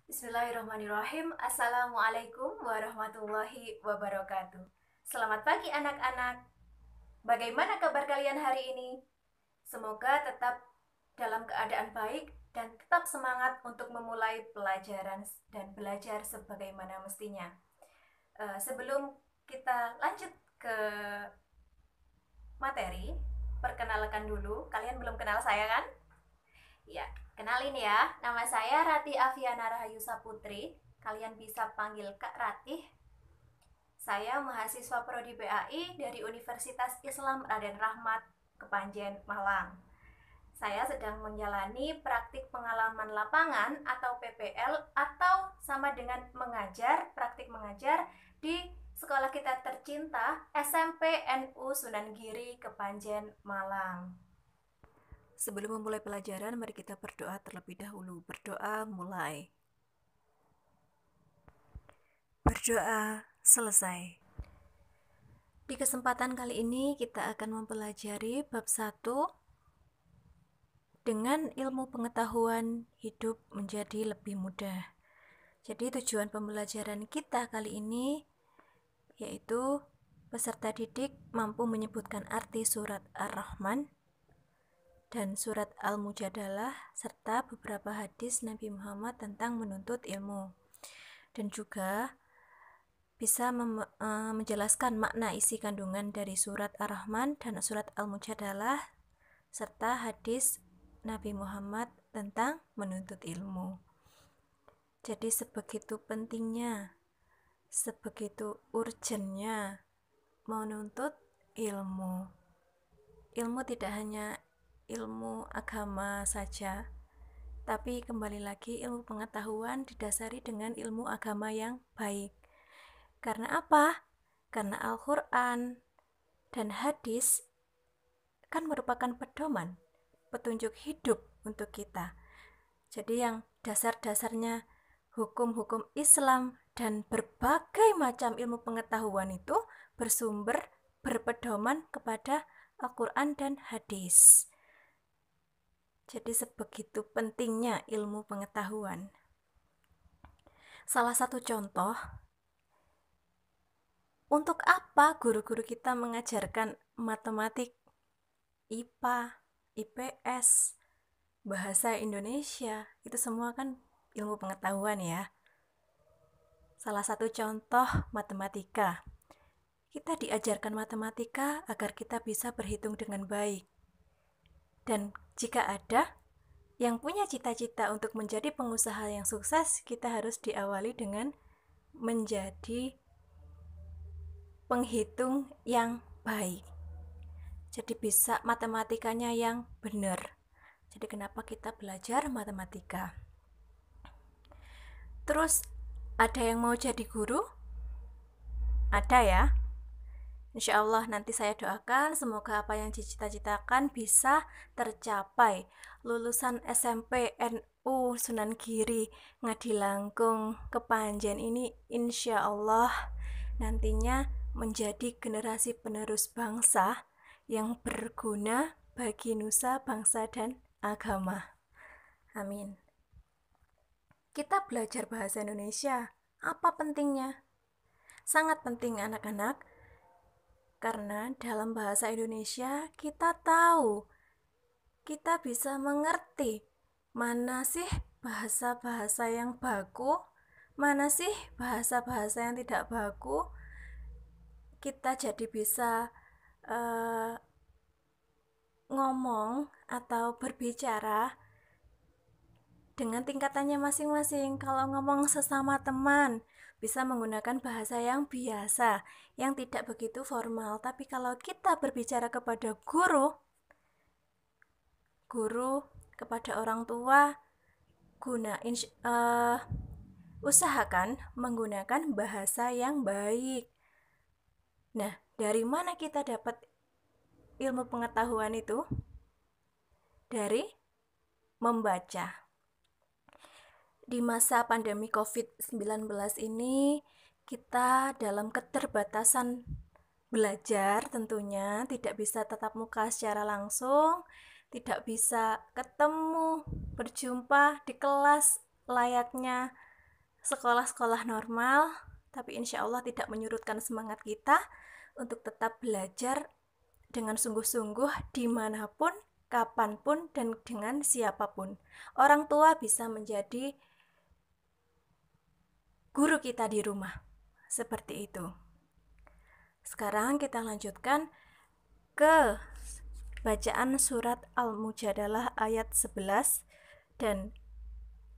Bismillahirrahmanirrahim. Assalamualaikum warahmatullahi wabarakatuh. Selamat pagi anak-anak. Bagaimana kabar kalian hari ini? Semoga tetap dalam keadaan baik dan tetap semangat untuk memulai pelajaran dan belajar sebagaimana mestinya. Sebelum kita lanjut ke materi, perkenalkan dulu. Kalian belum kenal saya kan? Ya, kenalin ya. Nama saya Rati Aviana Rahayu Saputri. Kalian bisa panggil Kak Ratih. Saya mahasiswa Prodi PAI dari Universitas Islam Raden Rahmat, Kepanjen, Malang. Saya sedang menjalani praktik pengalaman lapangan atau PPL atau sama dengan mengajar, praktik mengajar di sekolah kita tercinta SMP NU Sunan Giri, Kepanjen, Malang. Sebelum memulai pelajaran, mari kita berdoa terlebih dahulu. Berdoa mulai. Berdoa selesai. Di kesempatan kali ini kita akan mempelajari bab 1 dengan ilmu pengetahuan hidup menjadi lebih mudah. Jadi tujuan pembelajaran kita kali ini yaitu peserta didik mampu menyebutkan arti surat Ar-Rahman dan surat Al-Mujadalah serta beberapa hadis Nabi Muhammad tentang menuntut ilmu, dan juga bisa menjelaskan makna isi kandungan dari surat Ar-Rahman dan surat Al-Mujadalah serta hadis Nabi Muhammad tentang menuntut ilmu. Jadi sebegitu pentingnya, sebegitu urgennya menuntut ilmu. Ilmu tidak hanya ilmu agama saja, tapi kembali lagi ilmu pengetahuan didasari dengan ilmu agama yang baik. Karena apa? Karena Al-Quran dan hadis kan merupakan pedoman, petunjuk hidup untuk kita. Jadi yang dasar-dasarnya hukum-hukum Islam dan berbagai macam ilmu pengetahuan itu bersumber berpedoman kepada Al-Quran dan hadis. Jadi sebegitu pentingnya ilmu pengetahuan. Salah satu contoh, untuk apa guru-guru kita mengajarkan matematik, IPA, IPS, bahasa Indonesia? Itu semua kan ilmu pengetahuan ya. Salah satu contoh matematika. Kita diajarkan matematika agar kita bisa berhitung dengan baik. Dan jika ada yang punya cita-cita untuk menjadi pengusaha yang sukses, kita harus diawali dengan menjadi penghitung yang baik. Jadi bisa matematikanya yang benar. Jadi kenapa kita belajar matematika? Terus ada yang mau jadi guru? Ada ya? Insya Allah nanti saya doakan semoga apa yang dicita-citakan bisa tercapai. Lulusan SMP NU Sunan Giri Ngadilangkung Kepanjen ini insya Allah nantinya menjadi generasi penerus bangsa yang berguna bagi nusa, bangsa, dan agama. Amin. Kita belajar bahasa Indonesia. Apa pentingnya? Sangat penting anak-anak, karena dalam bahasa Indonesia kita tahu, kita bisa mengerti mana sih bahasa-bahasa yang baku, mana sih bahasa-bahasa yang tidak baku. Kita jadi bisa ngomong atau berbicara dengan tingkatannya masing-masing. Kalau ngomong sesama teman, bisa menggunakan bahasa yang biasa, yang tidak begitu formal. Tapi kalau kita berbicara kepada guru kepada orang tua, usahakan menggunakan bahasa yang baik. Nah, dari mana kita dapat ilmu pengetahuan itu? Dari membaca. Di masa pandemi COVID-19 ini, kita dalam keterbatasan belajar tentunya tidak bisa tatap muka secara langsung, tidak bisa ketemu, berjumpa di kelas layaknya sekolah-sekolah normal, tapi insya Allah tidak menyurutkan semangat kita untuk tetap belajar dengan sungguh-sungguh dimanapun, kapanpun, dan dengan siapapun. Orang tua bisa menjadi guru kita di rumah, seperti itu. Sekarang kita lanjutkan ke bacaan surat Al-Mujadalah ayat 11 dan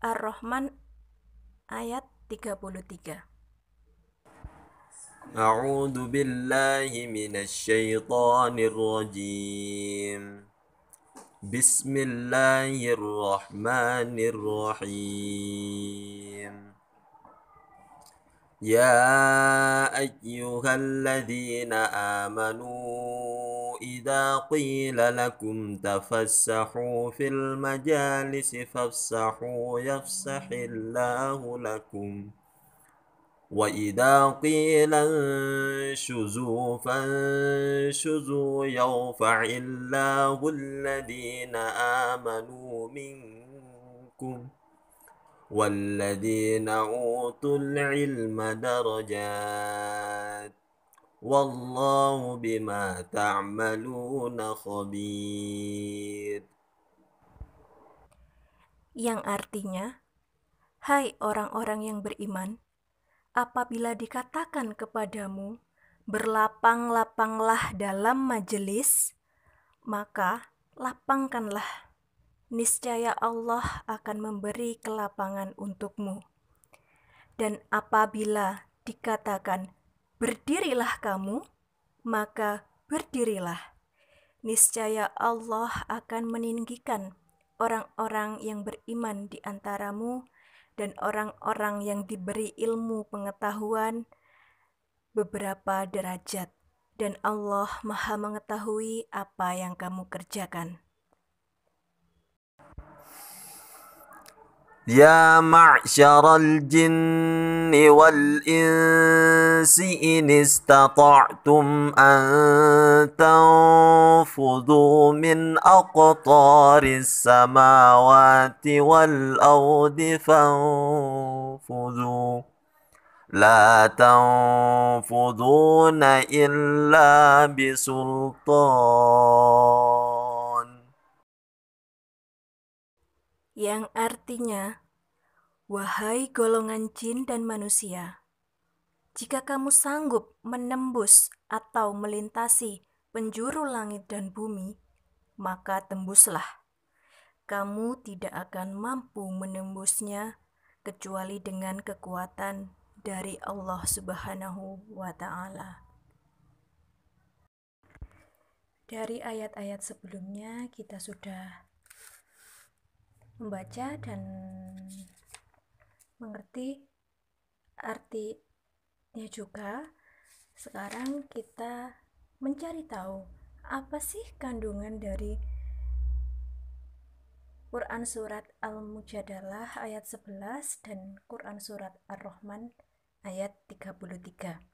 Ar-Rahman ayat 33. أعوذ بالله من الشيطان الرجيم بسم الله الرحمن الرحيم يا أيها الذين آمنوا إذا قيل لكم تفسحوا في المجالس فافسحوا يفسح الله لكم وإذا قيل انشزوا فانشزوا يرفع الله الذين آمنوا منكم والذين أوتوا العلم درجات والله بما تعملون خبير. Yang artinya, hai orang-orang yang beriman, apabila dikatakan kepadamu, berlapang-lapanglah dalam majelis, maka lapangkanlah. Niscaya Allah akan memberi kelapangan untukmu. Dan apabila dikatakan, berdirilah kamu, maka berdirilah. Niscaya Allah akan meninggikan orang-orang yang beriman di antaramu dan orang-orang yang diberi ilmu pengetahuan beberapa derajat, dan Allah Maha mengetahui apa yang kamu kerjakan. يا معشر الجن والإنس إن استطعتم أن تنفذوا من أقطار السماوات والأرض فانفذوا لا تنفذون إلا بسلطان. Yang artinya, wahai golongan jin dan manusia, jika kamu sanggup menembus atau melintasi penjuru langit dan bumi, maka tembuslah. Kamu tidak akan mampu menembusnya kecuali dengan kekuatan dari Allah Subhanahu wa Ta'ala. Dari ayat-ayat sebelumnya kita sudah membaca dan mengerti artinya juga. Sekarang kita mencari tahu apa sih kandungan dari Quran surat Al-Mujadalah ayat 11 dan Quran surat Ar-Rahman ayat 33.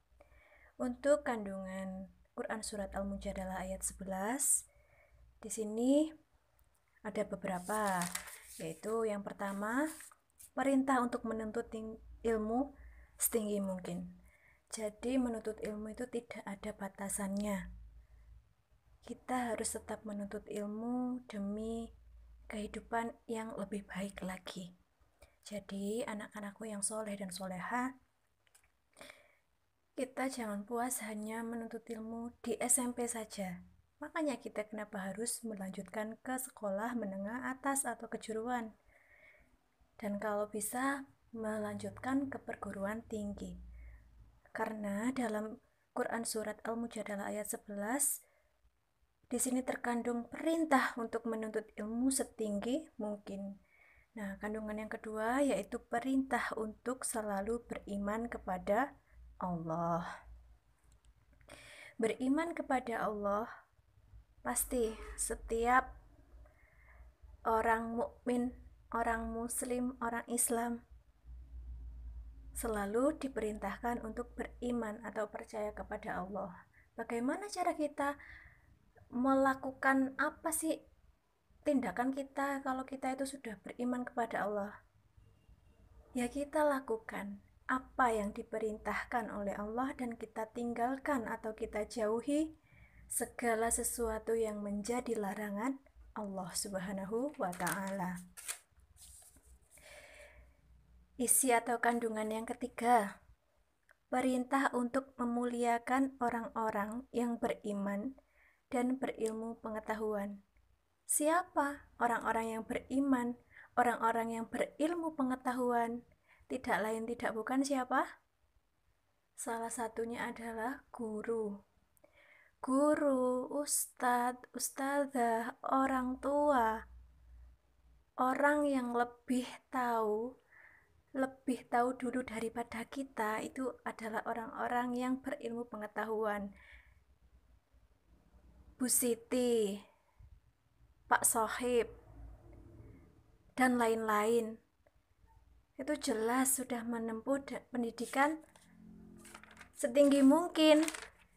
Untuk kandungan Quran surat Al-Mujadalah ayat 11, di sini ada beberapa, yaitu yang pertama, perintah untuk menuntut ilmu setinggi mungkin. Jadi menuntut ilmu itu tidak ada batasannya. Kita harus tetap menuntut ilmu demi kehidupan yang lebih baik lagi. Jadi anak-anakku yang soleh dan soleha, kita jangan puas hanya menuntut ilmu di SMP saja. Makanya kita kenapa harus melanjutkan ke sekolah menengah atas atau kejuruan. Dan kalau bisa melanjutkan ke perguruan tinggi. Karena dalam Quran surat Al-Mujadalah ayat 11, di sini terkandung perintah untuk menuntut ilmu setinggi mungkin. Nah, kandungan yang kedua yaitu perintah untuk selalu beriman kepada Allah. Beriman kepada Allah pasti setiap orang mukmin, orang muslim, orang Islam selalu diperintahkan untuk beriman atau percaya kepada Allah. Bagaimana cara kita melakukan, apa sih tindakan kita kalau kita itu sudah beriman kepada Allah? ya kita lakukan apa yang diperintahkan oleh Allah dan kita tinggalkan atau kita jauhi segala sesuatu yang menjadi larangan Allah Subhanahu wa Ta'ala. Isi atau kandungan yang ketiga, perintah untuk memuliakan orang-orang yang beriman dan berilmu pengetahuan. Siapa orang-orang yang beriman, orang-orang yang berilmu pengetahuan? Tidak lain tidak bukan siapa? Salah satunya adalah guru. Guru, ustadz, ustadzah, orang tua, orang yang lebih tahu dulu daripada kita, itu adalah orang-orang yang berilmu pengetahuan. Bu Siti, Pak Sohib, dan lain-lain. Itu jelas sudah menempuh pendidikan setinggi mungkin.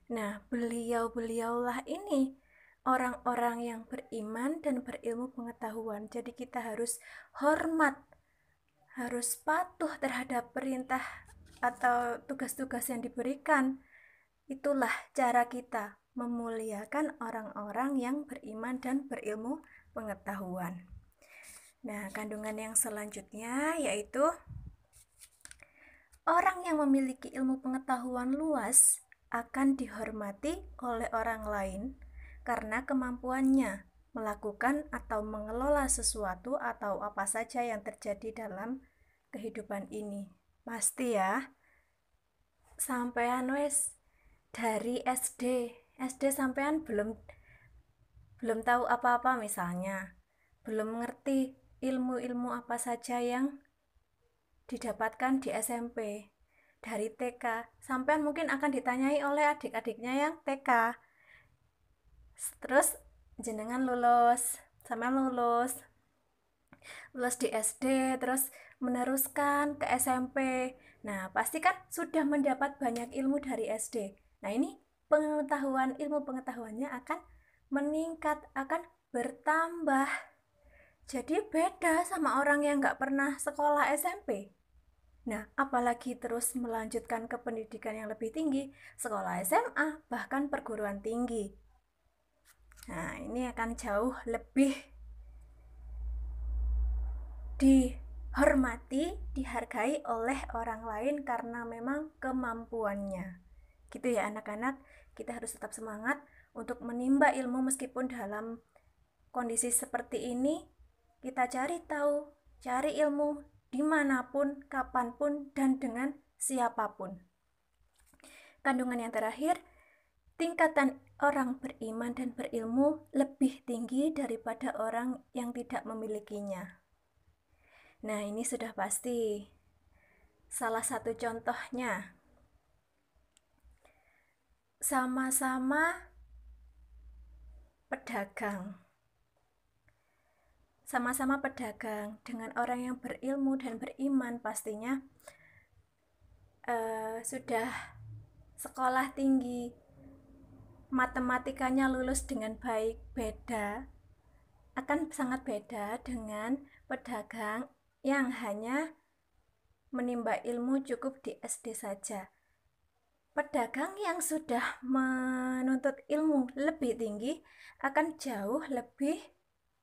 Nah, beliau-beliaulah ini orang-orang yang beriman dan berilmu pengetahuan. Jadi kita harus hormat, harus patuh terhadap perintah atau tugas-tugas yang diberikan. Itulah cara kita memuliakan orang-orang yang beriman dan berilmu pengetahuan. Nah, kandungan yang selanjutnya yaitu orang yang memiliki ilmu pengetahuan luas akan dihormati oleh orang lain karena kemampuannya melakukan atau mengelola sesuatu atau apa saja yang terjadi dalam kehidupan ini. Pasti ya, sampean wes dari SD sampean belum tahu apa-apa, misalnya belum ngerti ilmu-ilmu apa saja yang didapatkan di SMP. Dari TK sampean mungkin akan ditanyai oleh adik-adiknya yang TK, terus jenengan lulus, sampean lulus di SD, terus meneruskan ke SMP. Nah, pasti kan sudah mendapat banyak ilmu dari SD. Nah, ini ilmu pengetahuannya akan meningkat, akan bertambah. Jadi beda sama orang yang nggak pernah sekolah SMP. Nah, apalagi terus melanjutkan ke pendidikan yang lebih tinggi, sekolah SMA, bahkan perguruan tinggi. Nah, ini akan jauh lebih dihormati, dihargai oleh orang lain karena memang kemampuannya. Gitu ya anak-anak, kita harus tetap semangat untuk menimba ilmu meskipun dalam kondisi seperti ini. Kita cari tahu, cari ilmu dimanapun, kapanpun, dan dengan siapapun. Kandungan yang terakhir, tingkatan orang beriman dan berilmu lebih tinggi daripada orang yang tidak memilikinya. Nah, ini sudah pasti. Salah satu contohnya, sama-sama pedagang. Sama-sama pedagang dengan orang yang berilmu dan beriman pastinya sudah sekolah tinggi, matematikanya lulus dengan baik, akan sangat beda dengan pedagang yang hanya menimba ilmu cukup di SD saja. Pedagang yang sudah menuntut ilmu lebih tinggi akan jauh lebih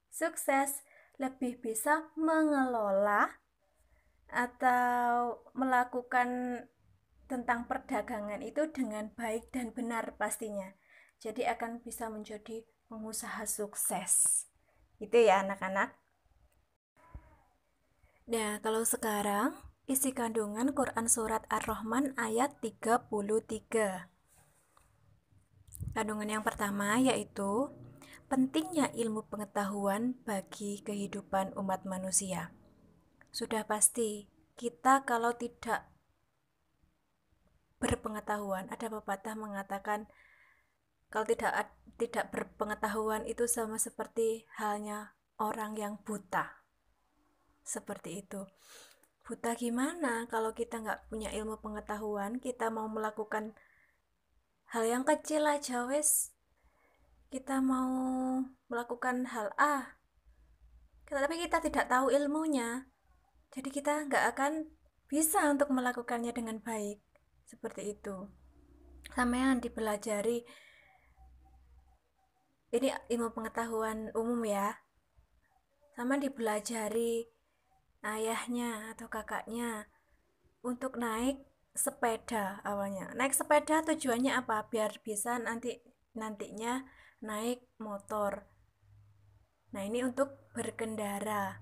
sukses, lebih bisa mengelola atau melakukan tentang perdagangan itu dengan baik dan benar pastinya. Jadi akan bisa menjadi pengusaha sukses. Itu ya anak-anak. Nah, kalau sekarang isi kandungan Quran Surat Ar-Rahman ayat 33. Kandungan yang pertama yaitu pentingnya ilmu pengetahuan bagi kehidupan umat manusia. Sudah pasti, kita kalau tidak berpengetahuan, ada pepatah mengatakan kalau tidak berpengetahuan itu sama seperti halnya orang yang buta. Seperti itu. Buta gimana kalau kita nggak punya ilmu pengetahuan, kita mau melakukan hal yang kecil aja wes, kita mau melakukan hal A, tapi kita tidak tahu ilmunya, jadi kita nggak akan bisa untuk melakukannya dengan baik. Seperti itu. Sampean dipelajari, ini ilmu pengetahuan umum ya. Sampean dipelajari ayahnya atau kakaknya untuk naik sepeda awalnya. Naik sepeda tujuannya apa? Biar bisa nantinya naik motor. Nah, ini untuk berkendara.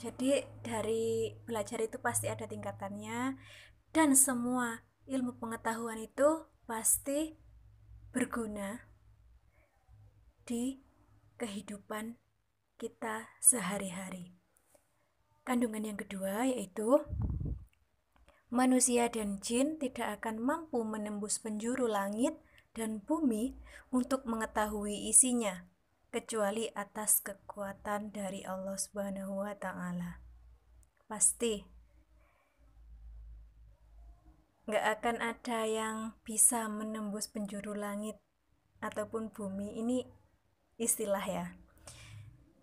Jadi dari belajar itu pasti ada tingkatannya, dan semua ilmu pengetahuan itu pasti berguna di kehidupan kita sehari-hari. Kandungan yang kedua yaitu manusia dan jin tidak akan mampu menembus penjuru langit dan bumi untuk mengetahui isinya, kecuali atas kekuatan dari Allah Subhanahu wa Ta'ala. Pasti nggak akan ada yang bisa menembus penjuru langit ataupun bumi. Ini istilah ya.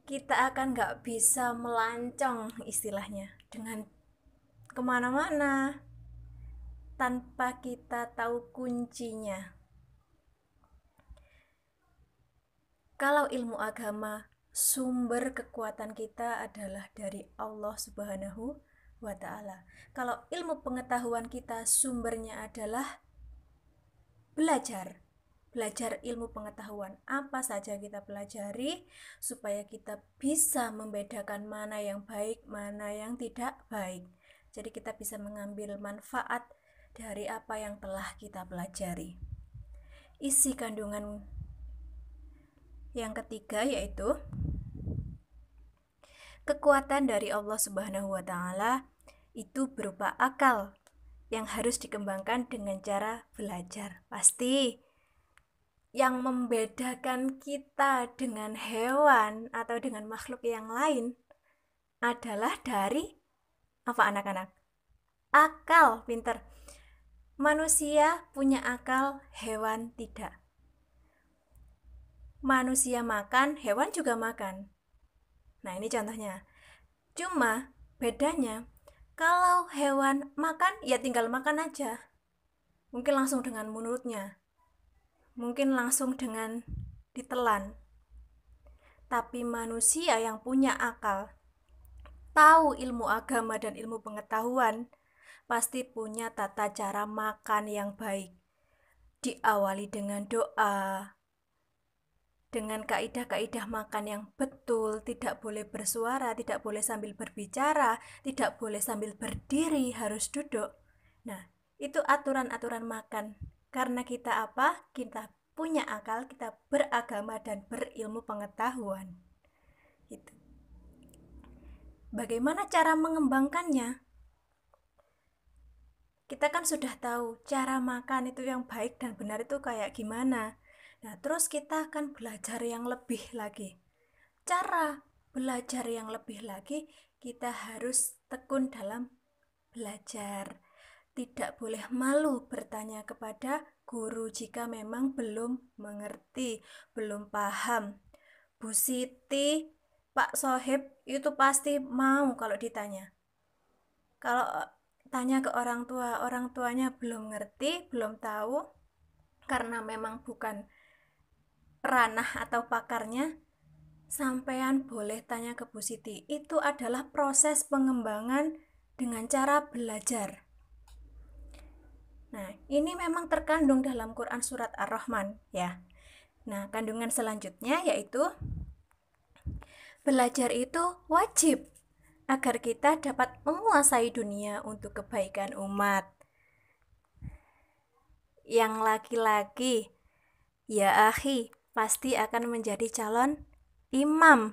Kita akan nggak bisa melancong istilahnya dengan kemana-mana tanpa kita tahu kuncinya. Kalau ilmu agama, sumber kekuatan kita adalah dari Allah Subhanahu wa Ta'ala. Kalau ilmu pengetahuan kita sumbernya adalah belajar ilmu pengetahuan. Apa saja kita pelajari supaya kita bisa membedakan mana yang baik, mana yang tidak baik. Jadi kita bisa mengambil manfaat dari apa yang telah kita pelajari. Isi kandungan yang ketiga yaitu kekuatan dari Allah Subhanahu wa Ta'ala itu berupa akal yang harus dikembangkan dengan cara belajar. Pasti yang membedakan kita dengan hewan atau dengan makhluk yang lain adalah dari apa anak-anak? Akal, pinter. Manusia punya akal, hewan tidak. Manusia makan, hewan juga makan. Nah, ini contohnya. Cuma bedanya, kalau hewan makan, ya tinggal makan aja. Mungkin langsung dengan mulutnya. Mungkin langsung dengan ditelan. Tapi manusia yang punya akal, tahu ilmu agama dan ilmu pengetahuan, pasti punya tata cara makan yang baik. Diawali dengan doa, dengan kaidah-kaidah makan yang betul, tidak boleh bersuara, tidak boleh sambil berbicara, tidak boleh sambil berdiri, harus duduk. Nah, itu aturan-aturan makan. Karena kita apa? Kita punya akal, kita beragama dan berilmu pengetahuan. Gitu. Bagaimana cara mengembangkannya? Kita kan sudah tahu cara makan itu yang baik dan benar itu kayak gimana. Nah, terus kita akan belajar yang lebih lagi. Cara belajar yang lebih lagi, kita harus tekun dalam belajar. Tidak boleh malu bertanya kepada guru jika memang belum mengerti, belum paham. Bu Siti, Pak Sohib itu pasti mau kalau ditanya. Kalau tanya ke orang tuanya belum ngerti, belum tahu, karena memang bukan ranah atau pakarnya, sampean boleh tanya ke Bu Siti. Itu adalah proses pengembangan dengan cara belajar. Nah, ini memang terkandung dalam Quran surat Ar-Rahman ya. Nah, kandungan selanjutnya yaitu belajar itu wajib agar kita dapat menguasai dunia untuk kebaikan umat. Yang laki-laki, ya akhi, pasti akan menjadi calon imam.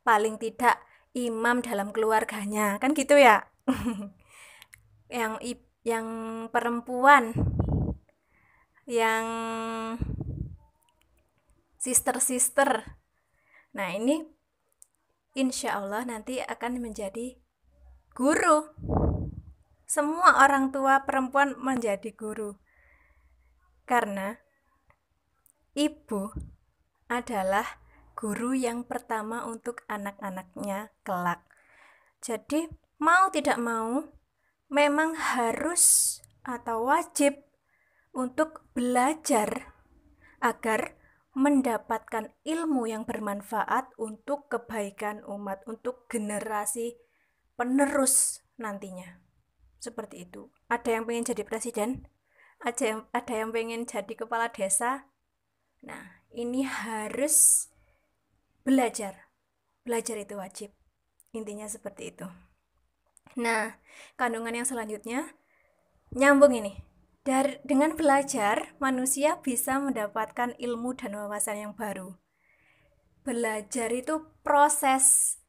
Paling tidak imam dalam keluarganya, kan gitu ya. yang perempuan, yang sister. Nah, ini insya Allah nanti akan menjadi guru. Semua orang tua perempuan menjadi guru. Karena ibu adalah guru yang pertama untuk anak-anaknya kelak. Jadi mau tidak mau memang harus atau wajib untuk belajar agar mendapatkan ilmu yang bermanfaat untuk kebaikan umat, untuk generasi penerus nantinya. Seperti itu. Ada yang pengen jadi presiden, ada yang pengen jadi kepala desa. Nah, ini harus belajar. Belajar itu wajib. Intinya seperti itu. Nah, kandungan yang selanjutnya nyambung ini. Dengan belajar, manusia bisa mendapatkan ilmu dan wawasan yang baru. Belajar itu proses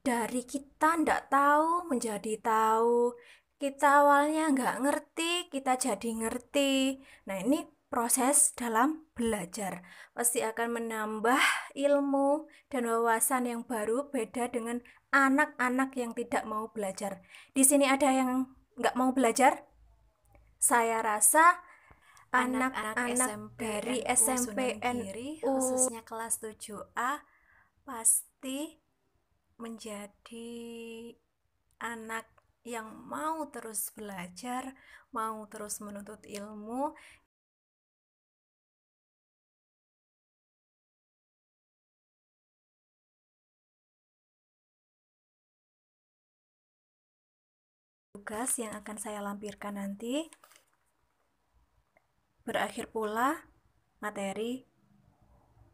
dari kita ndak tahu menjadi tahu. Kita awalnya nggak ngerti, kita jadi ngerti. Nah, ini proses dalam belajar. Pasti akan menambah ilmu dan wawasan yang baru, beda dengan anak-anak yang tidak mau belajar. Di sini ada yang nggak mau belajar? Saya rasa anak-anak dari SMP NU khususnya kelas 7A pasti menjadi anak yang mau terus belajar, mau terus menuntut ilmu. Tugas yang akan saya lampirkan nanti. Berakhir pula materi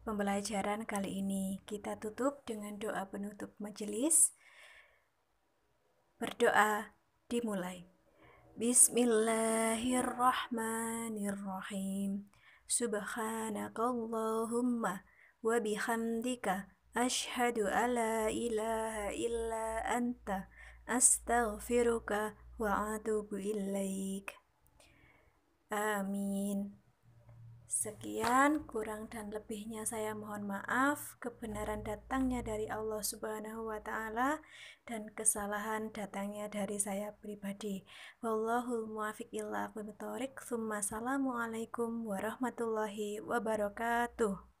pembelajaran kali ini. Kita tutup dengan doa penutup majelis. Berdoa dimulai. Bismillahirrahmanirrahim. Subhanakallahumma wa bihamdika asyhadu alla ilaha illa anta astaghfiruka wa atubu ilaik. Amin. Sekian, kurang dan lebihnya saya mohon maaf. Kebenaran datangnya dari Allah Subhanahu wa Ta'ala, dan kesalahan datangnya dari saya pribadi. Wallahul muwaffiq ila aqwamit thoriq. Assalamualaikum warahmatullahi wabarakatuh.